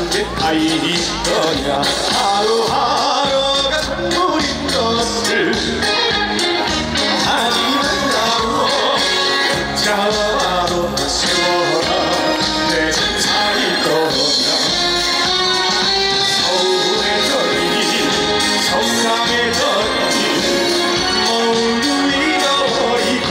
게 다인 거냐 하루하루가 전부인 것을 하지 말라고 잡아도 세워라 내 세상이 거냐 서울의 저리 성상의 저리 모두 잊어버리고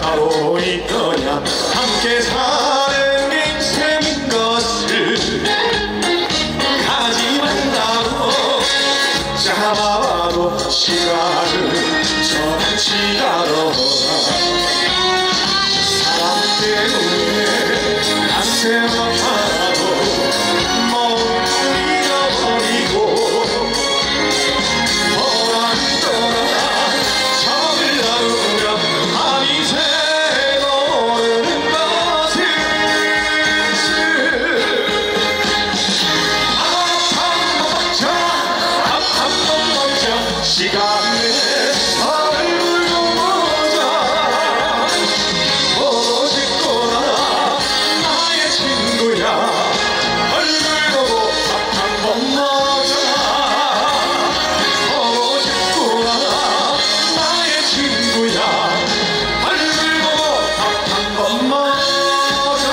따로 있거냐 함께 사는 인생인 것을 가지 말라고 잡아봐도 시간은 저같이 가더라 사람 때문에 난 생각하고 모두 잃어버리고 시간에 얼굴 좀 보자 보고 싶구나 나의 친구야 얼굴 보고 밥 한 번 먹자 보고 싶구나 나의 친구야 얼굴 보고 밥 한 번 먹자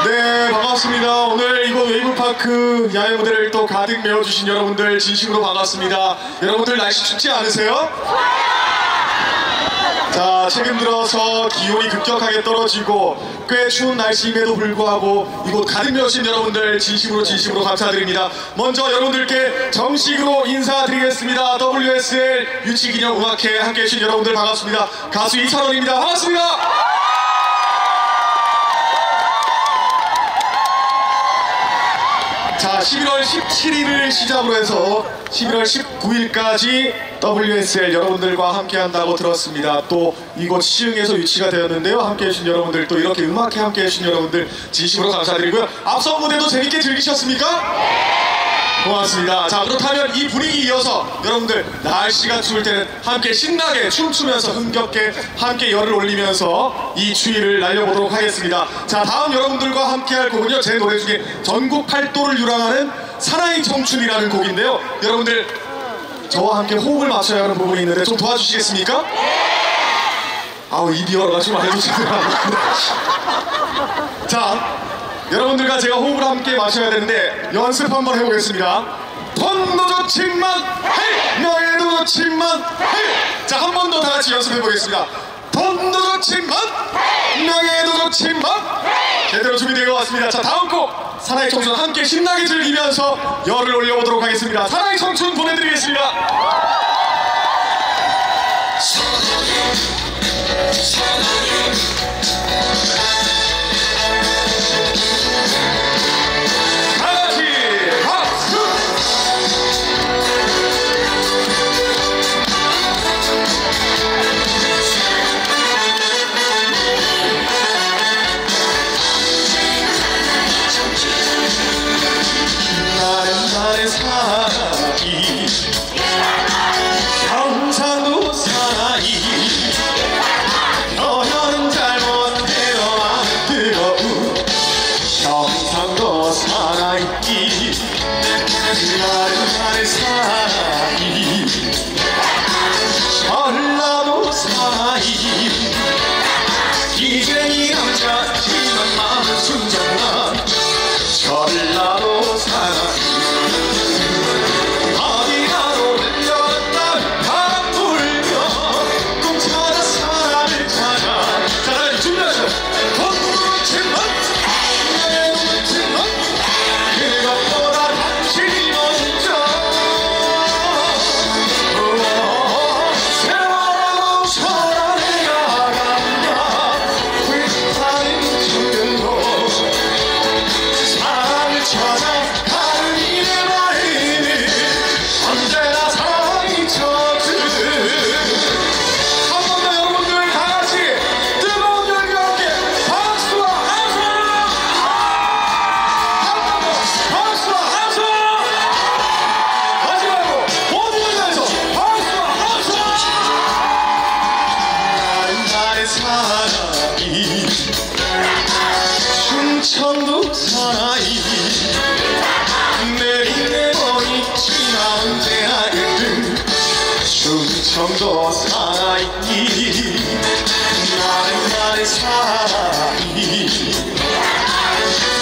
네, 반갑습니다. 오늘 이곳 웨이브파크 야외 무대를 또 가득 메워주신 여러분들 진심으로 반갑습니다. 여러분들 날씨 춥지 않으세요? 자, 최근 들어서 기온이 급격하게 떨어지고 꽤 추운 날씨임에도 불구하고 이곳 가득 메워주신 여러분들 진심으로 감사드립니다. 먼저 여러분들께 정식으로 인사드리겠습니다. WSL 유치기념 음악회 함께해 주신 여러분들 반갑습니다. 가수 이찬원입니다. 반갑습니다. 자, 11월 17일을 시작으로 해서 11월 19일까지 WSL 여러분들과 함께 한다고 들었습니다. 또 이곳 시흥에서 유치가 되었는데요. 함께 해주신 여러분들, 또 이렇게 음악회 함께 해주신 여러분들 진심으로 감사드리고요. 앞선 무대도 재밌게 즐기셨습니까? 고맙습니다. 자, 그렇다면 이 분위기 이어서 여러분들 날씨가 추울 때는 함께 신나게 춤추면서 흥겹게 함께 열을 올리면서 이 추위를 날려보도록 하겠습니다. 자, 다음 여러분들과 함께 할 곡은요, 제 노래 중에 전국 팔도를 유랑하는 사나이 청춘이라는 곡인데요. 여러분들 저와 함께 호흡을 맞춰야 하는 부분이 있는데 좀 도와주시겠습니까? 아우, 입이 열어가지고 말해주시더라고요. 자, 여러분들과 제가 호흡을 함께 맞춰야 되는데 연습 한번 해보겠습니다. 돈도 좋지만 헤이! 명예도 좋지만 헤이! 자, 한 번 더 다 같이 연습해보겠습니다. 돈도 좋지만 명예도 좋지만 제대로 준비되어 왔습니다. 자, 다음 곡 사나이 청춘 함께 신나게 즐기면서 열을 올려보도록 하겠습니다. 사나이 청춘 보내드리겠습니다. 나의 사랑이 경상도 사나이 너는 잘못해도 안 뜨거운 경상도 사나이 나의 사랑이 전남 더 살아있니 나를 살아있니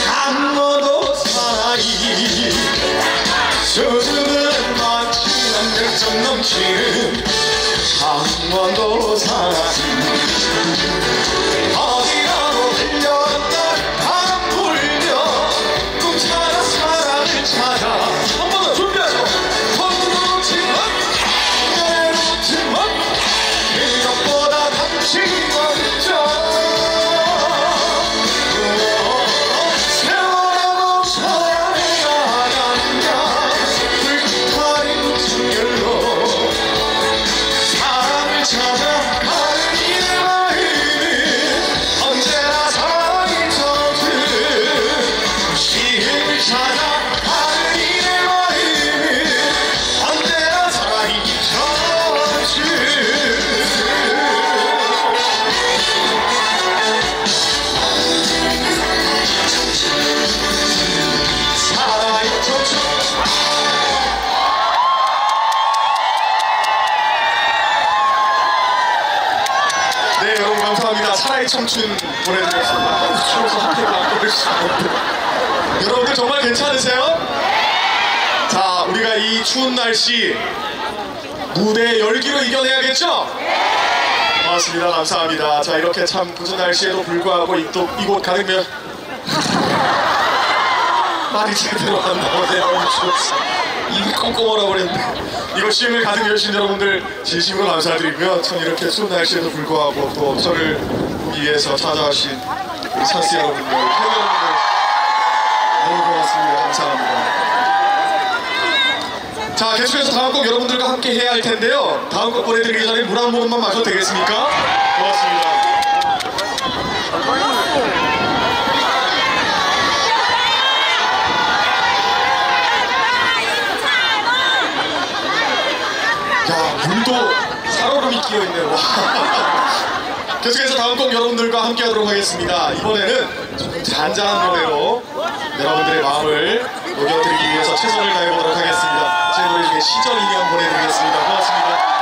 한 번 더 살아있니 수줍은 막히는 열정 넘치는 한 번 더 살아있니 어디라도 들려온다 바람 불며 꿈 찾아 사랑을 찾아 한 번 더 준비하죠 서두르지만 내놓지만 그것보다 당신 먼저 세월하고 서양에 나간다 불타린 정열로 사랑을 찾아 가는 이내 마음은 언제나 사랑이 젖은 시름을 찾아 가는 이내 마음은 언제나 사랑이 젖은 사랑이 젖은 네 여러분 감사합니다. 사랑의 청춘 보내드리겠습니다. 추워서 한 대도 안 걸을 수 없는데 여러분들 정말 괜찮으세요? 자 우리가 이 추운 날씨 무대 열기로 이겨내야겠죠? 고맙습니다. 감사합니다. 자 이렇게 참 굳은 날씨에도 불구하고 이곳 가득면 말이 제대로 안 나오네요. 입이 꽁꽁 얼어버렸네. 이곳 시흥을 가득 여신 여러분들 진심으로 감사드리고요. 참 이렇게 추운 날씨에도 불구하고 또 저를 보기 위해서 찾아오신 우리 찬스 여러분들, 팬 여러분들 너무 고맙습니다. 감사합니다. 자 계속해서 다음 곡 여러분들과 함께 해야 할 텐데요. 다음 곡 보내드리기 전에 물 한 모금만 마셔도 되겠습니까? 고맙습니다. 야 물도 살얼음이 끼어있네요. 계속해서 다음 곡 여러분들과 함께 하도록 하겠습니다. 이번에는 조금 잔잔한 노래로 여러분들의 마음을 녹여드리기 위해서 최선을 다해보도록 하겠습니다. 제 노래 중에 시절 인형 보내드리겠습니다. 고맙습니다.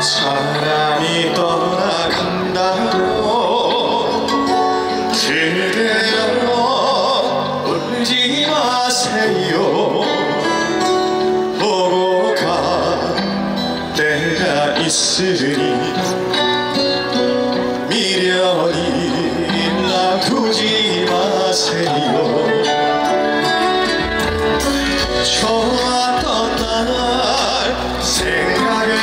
사람이 떠나간다고 그대여 울지 마세요. 보고 갈 때가 있으니 미련이 놔두지 마세요. 좋았던 날 생각을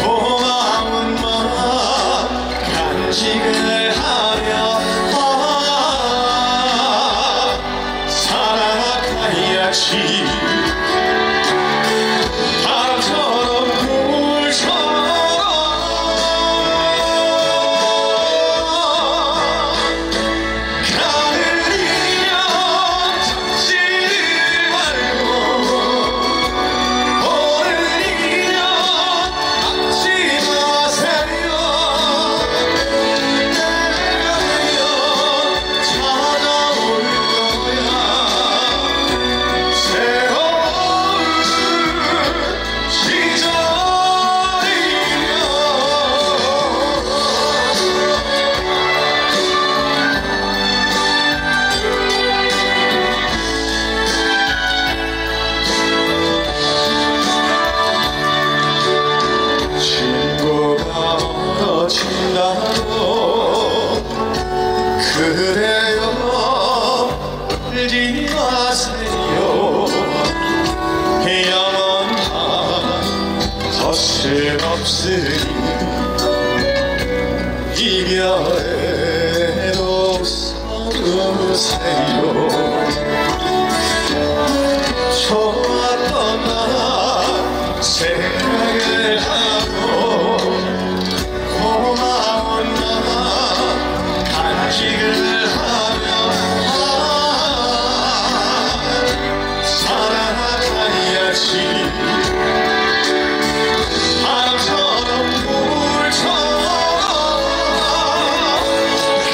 고마운 마음 간직을 하며 살아가야지. 바람처럼 불처럼 가는 인연 잡지를 말고 오는 인연 막지 마세요. 내가 찾아올 거야. 새로운 시절이며 친구가 멀어진다고 그대여 울지 마세요. 영원한 것은 없으니 이별에도 서로 주세요. 좋았던 나 생각을 하고 고마운 나 간직을 하며 살아가야지. 바람처럼 물처럼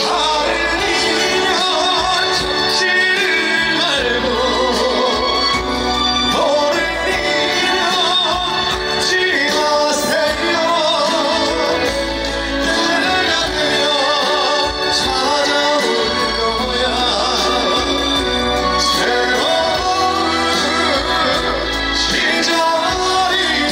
가을이면 잡지를 말고 봄이면 지 마세요. 내가 그려 찾아올 거야. 새로운 시작이면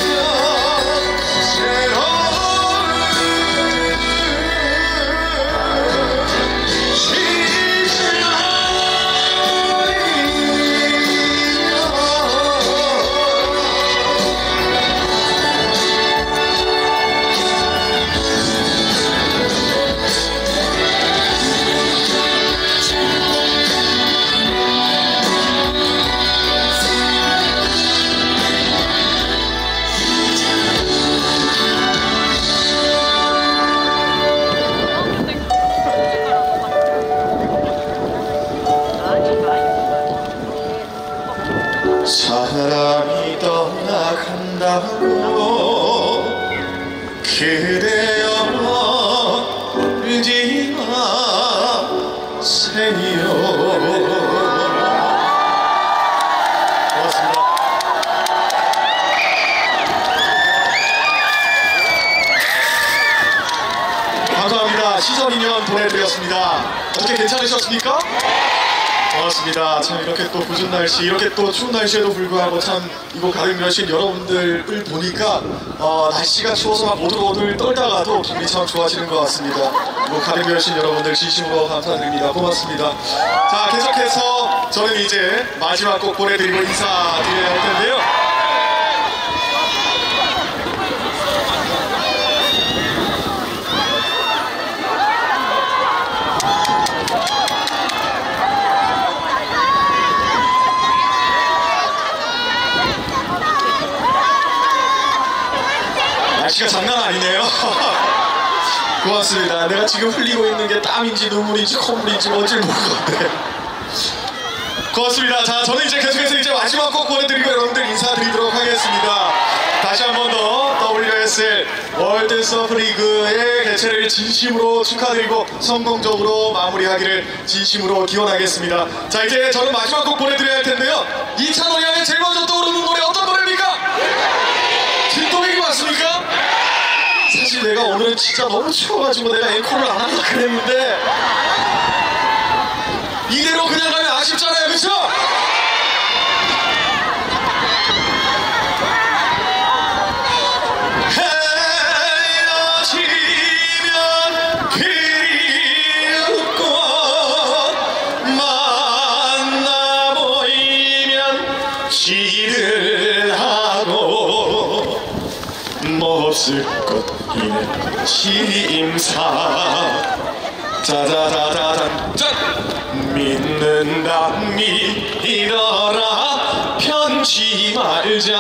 사랑이 떠나간다고 그대여 울지 마세요. 고맙습니다. 감사합니다. 시절인연 보내드렸습니다. 어떻게 괜찮으셨습니까? 고맙습니다. 참 이렇게 또 궂은 날씨, 이렇게 또 추운 날씨에도 불구하고 참 이곳 가든뮤신 여러분들을 보니까 날씨가 추워서 막 오들오들 떨다가도 기분이 참 좋아지는 것 같습니다. 이곳 가든뮤신 여러분들 진심으로 감사드립니다. 고맙습니다. 자, 계속해서 저는 이제 마지막 곡 보내드리고 인사드려야 할 텐데요. 날씨가 장난 아니네요. 고맙습니다. 내가 지금 흘리고 있는 게 땀인지 눈물인지 콧물인지 뭔지 모르겠는데. 고맙습니다. 자, 저는 이제 계속해서 이제 마지막 곡 보내드리고 여러분들 인사드리도록 하겠습니다. 다시 한 번 더 WSL 월드 서브리그의 개최를 진심으로 축하드리고 성공적으로 마무리하기를 진심으로 기원하겠습니다. 자, 이제 저는 마지막 곡 보내드려야 할 텐데요. 이찬원이 하면 제일 먼저 떠오르는 노래 어떤 노래입니까? 진또배기 맞습니까? 사실 내가 오늘은 진짜 너무 추워가지고 내가 앵콜을 안 하려고 그랬는데 이대로 그냥 가면 아쉽잖아요, 그쵸? 헤어지면 그리웠고 만나 보이면 시들하고 몹쓸 것이네 심사 짜자자자잔 짠! 믿는다 믿어라 편치 말자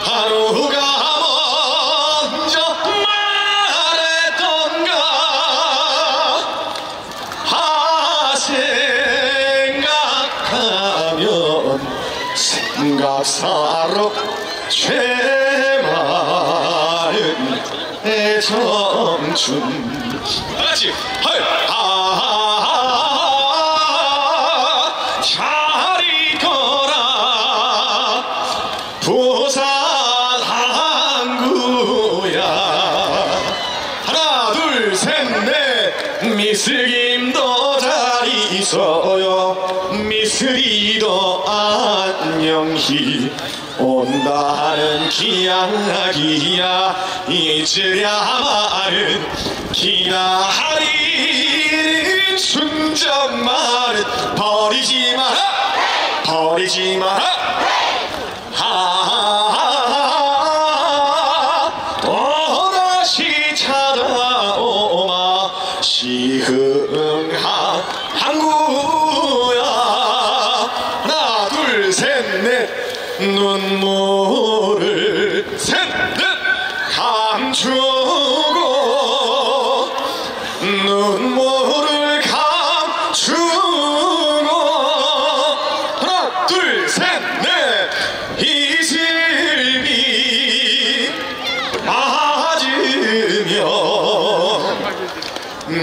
하루가 먼저 말했던가 생각하면 생각사로 죄마른 애정춘 다같이 잘 있거라 부산 항구야 하나 둘 셋 넷 미스김도 잘 있어요 미스리도 안녕히 온다는 기약이야 잊으랴마는 기다리는 순정만은 버리지 마라 버리지 마라 또다시 찾아오마 항구야 하나 둘 셋 넷 눈물을 셋넷 감추고 눈물을 감추고 하나 둘 셋 넷 이슬비 맞으며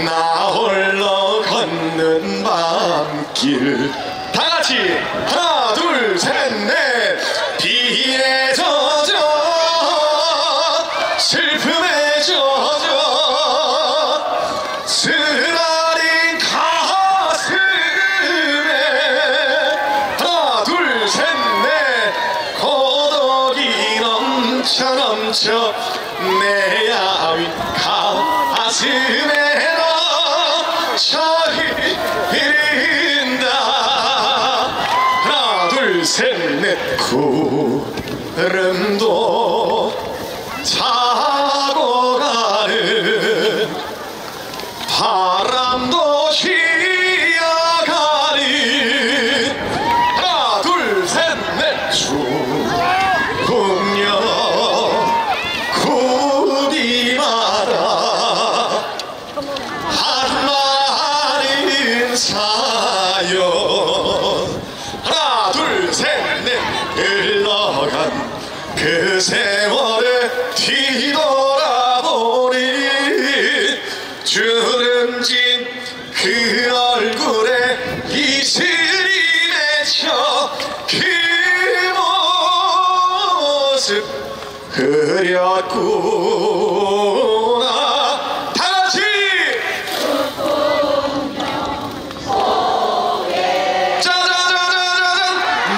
나 홀로 걷는 밤길 다같이 하나 둘 셋 넷 비에 젖어 슬픔에 젖어 쓰라린 가슴에 하나 둘 셋 넷 고독이 넘쳐 내 야윈 가슴에 흐른다 하나 둘 셋 넷 구름도 타고 가는 바람도 휘어가는 하나 둘 셋 넷 죽으며 굽이마다 사연 하나 둘 셋 넷 흘러간 그 세월을 뒤돌아보니 주름진 그 얼굴에 이슬이 맺혀 그 모습 흐렸구나 다같이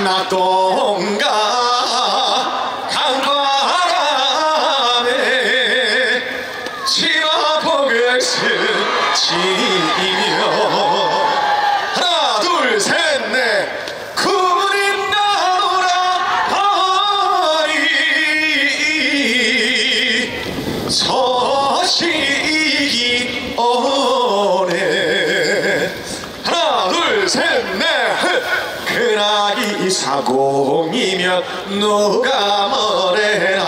낙동강 강바람에 치마폭을 스치며 하나 둘 셋 넷 구름 나노라니 소식이 오네 하나 둘 셋 넷 그나기 사공이면 누가 뭐래나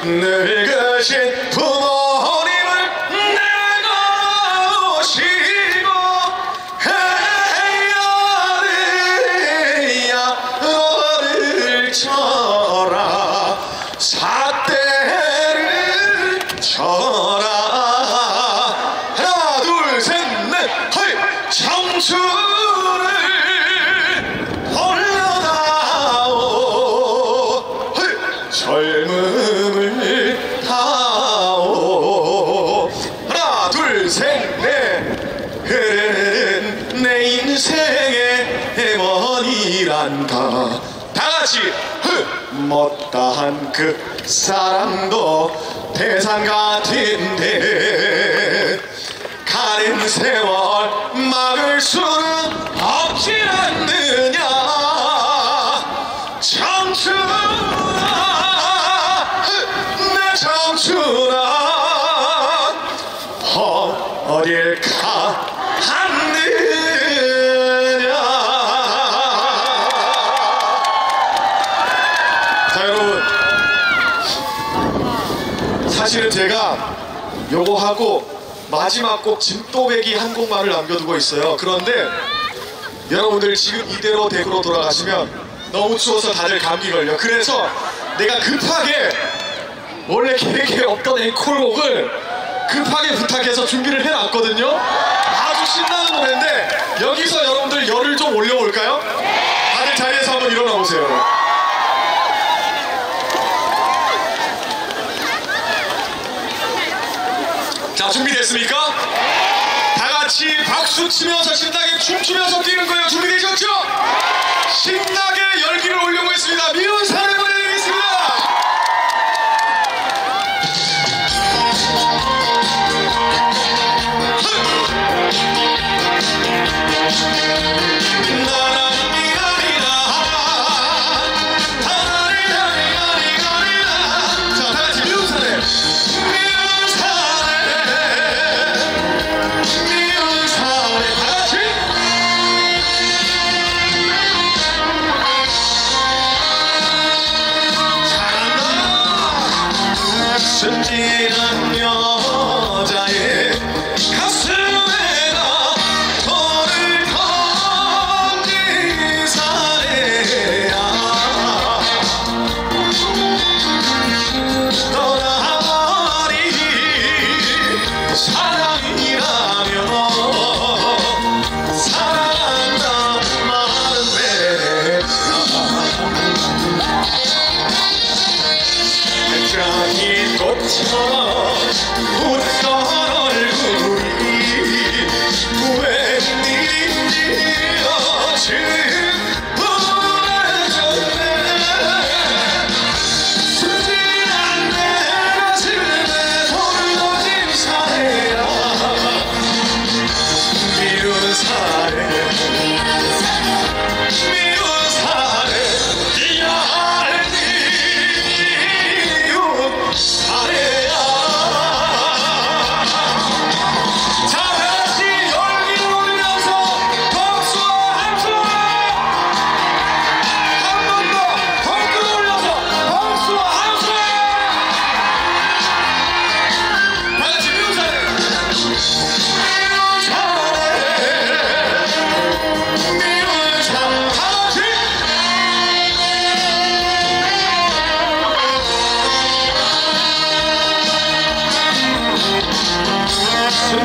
늙으신 부모님을 내가 모시고 해야되야 너를 쳐라 삿대를 쳐라 하나 둘 셋 넷 허이 청춘 젊음을 다오 하나 둘 셋 넷 흐르는 내 인생의 해머니란다 다같이 못다한 그 사랑도 태산 같은데 가는 세월 막을 수는 없지 않느냐 청춘아 어딜 갔느냐 자 여러분 사실은 제가 요거 하고 마지막 곡 진또배기 한 곡만을 남겨두고 있어요. 그런데 여러분들 지금 이대로 댁으로 돌아가시면 너무 추워서 다들 감기 걸려. 그래서 내가 급하게 원래 계획에 없던 앵콜곡을 급하게 부탁해서 준비를 해놨거든요. 아주 신나는 노래인데 여기서 여러분들 열을 좀 올려볼까요? 다들 자리에서 한번 일어나 보세요. 자 준비됐습니까? 다같이 박수 치면서 신나게 춤추면서 뛰는 거예요. 준비되셨죠? 신나게 열기를 올려보겠습니다. 미운 사랑을 보내드리겠습니다. 자 다같이 미운 사랑. 미운 사랑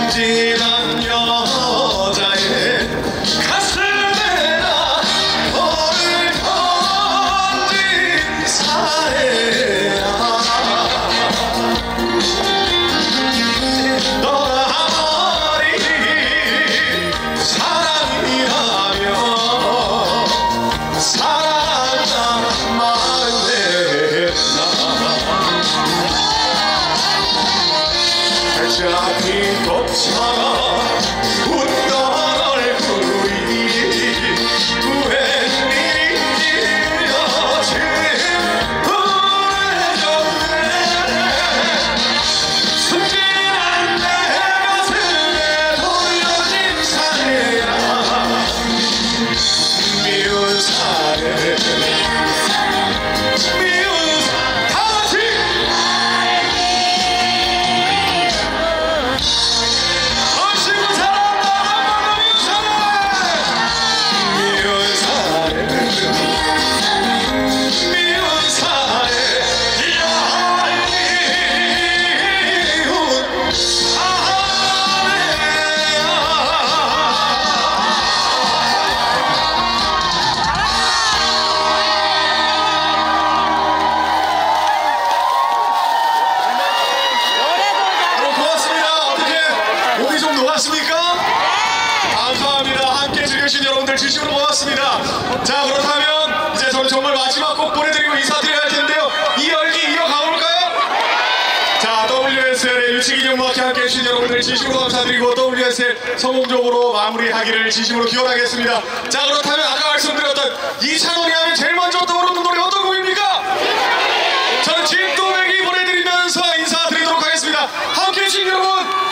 순진한 여자의 가슴에 나 너를 던진 사내야 떠나버린 사랑이라며 사랑한 마음에 잡힌 것처럼 웃던 얼굴이 웬일인지 여친 후회졌네 순진한 내 가슴에 돌려진 사내야 미운 사내 미운 사내 다같이 감사합니다. 함께 즐겨주신 여러분들 진심으로 고맙습니다. 자, 그렇다면 이제 저는 정말 마지막 곡 보내드리고 인사드려야 할 텐데요. 이 열기 이어가볼까요? 자, WSL의 유치기념음악회 함께 해주신 여러분들 진심으로 감사드리고 WSL 성공적으로 마무리하기를 진심으로 기원하겠습니다. 자, 그렇다면 아까 말씀드렸던 이찬원이 하면 제일 먼저 떠오르는 노래 어떤 곡입니까? 저는 진또배기 보내드리면서 인사드리도록 하겠습니다. 함께 해주신 여러분